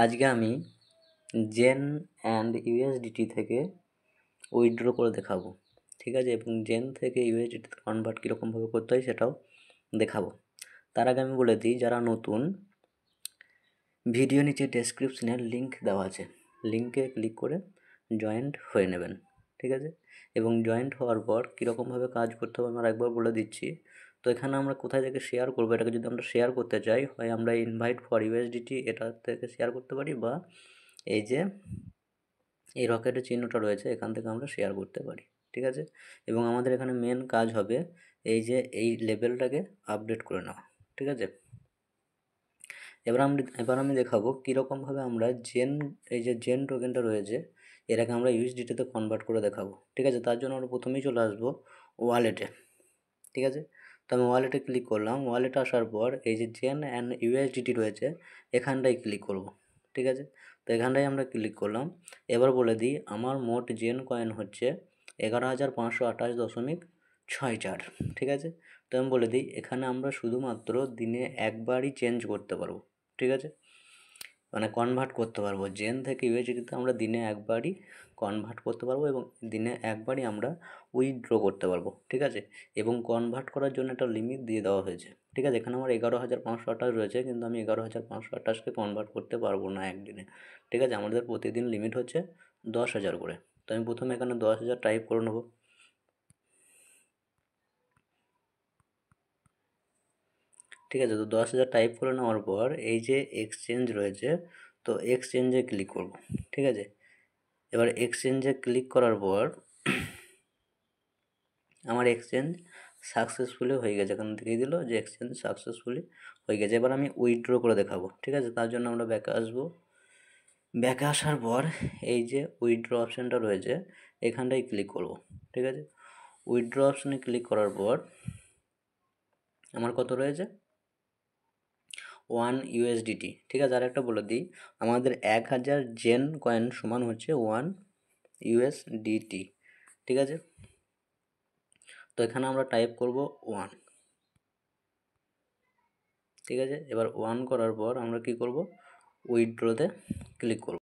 আজকে আমি gen and USDT থেকে উইথড্র করে দেখাবো, ঠিক আছে, এবং জেন থেকে ইউএসডিটিতে কনভার্ট কীরকমভাবে করতে হয় সেটাও দেখাবো। তার আগে আমি বলে দিই, যারা নতুন, ভিডিও নিচে ডেসক্রিপশনে লিঙ্ক দেওয়া আছে, লিঙ্কে ক্লিক করে জয়েন্ট হয়ে নেবেন, ঠিক আছে। এবং জয়েন্ট হওয়ার পর কীরকমভাবে কাজ করতে হবে আমরা একবার বলে দিচ্ছি। তো এখানে আমরা কোথায় থেকে শেয়ার করবো, এটাকে যদি আমরা শেয়ার করতে চাই, হয় আমরা ইনভাইট ফর ইউএসডিটি এটা থেকে শেয়ার করতে পারি, বা এই যে এই রকেটের চিহ্নটা রয়েছে এখান থেকে আমরা শেয়ার করতে পারি, ঠিক আছে। এবং আমাদের এখানে মেন কাজ হবে এই যে এই লেভেলটাকে আপডেট করে নেওয়া, ঠিক আছে। এবার আমি দেখাবো কীরকমভাবে আমরা এই যে জেন টোকেনটা রয়েছে এটাকে আমরা ইউএসডিটিতে কনভার্ট করে দেখাবো, ঠিক আছে। তার জন্য আমরা প্রথমেই চলে আসবো ওয়ালেটে, ঠিক আছে। তো আমি ওয়ালেটে ক্লিক করলাম। ওয়ালেটে আসার পর এই যে জেন অ্যান্ড ইউএসডিটি রয়েছে এখানটায় ক্লিক করব, ঠিক আছে। তো এখানটায় আমরা ক্লিক করলাম। এবার বলে দিই আমার মোট জেন কয়েন হচ্ছে 11,528.64, ঠিক আছে। তো আমি বলে দিই এখানে আমরা শুধুমাত্র দিনে একবারই চেঞ্জ করতে পারবো, ঠিক আছে, মানে কনভার্ট করতে পারবো। জেন থেকে ইউএসডিটিতে আমরা দিনে একবারই কনভার্ট করতে পারবো এবং দিনে একবারই আমরা উইথড্র করতে পারবো, ঠিক আছে। এবং কনভার্ট করার জন্য একটা লিমিট দিয়ে দেওয়া হয়েছে, ঠিক আছে। এখানে আমার 11,528 রয়েছে, কিন্তু আমি 11,528কে কনভার্ট করতে পারবো না একদিনে, ঠিক আছে। আমাদের প্রতিদিন লিমিট হচ্ছে 10,000 করে। তো আমি প্রথমে এখানে 10,000 টাইপ করে নেবো, ঠিক আছে। তো 10,000 টাইপ করে নেওয়ার পর এই যে এক্সচেঞ্জ রয়েছে, তো এক্সচেঞ্জে ক্লিক করব, ঠিক আছে। এবার এক্সচেঞ্জে ক্লিক করার পর আমার এক্সচেঞ্জ সাকসেসফুলি হয়ে গেছে, এখানে দেখিয়ে দিল যে এক্সচেঞ্জ সাকসেসফুলি হয়ে গেছে। এবার আমি উইথড্র করে দেখাবো, ঠিক আছে। তার জন্য আমরা ব্যাকে আসবো। ব্যাকে আসার পর এই যে উইথড্র অপশানটা রয়েছে এখানটায় ক্লিক করব, ঠিক আছে। উইথড্র অপশানে ক্লিক করার পর আমার কত রয়েছে 1 ইউএসডিটি, ঠিক আছে। আর একটা বলে দিই, আমাদের 1000 জেন কয়েন সমান হচ্ছে 1 ইউএসডিটি, ঠিক আছে। তো এখানে আমরা টাইপ করব 1, ঠিক আছে। এবার 1 করার পর আমরা কি করব, উইথড্রতে ক্লিক করব।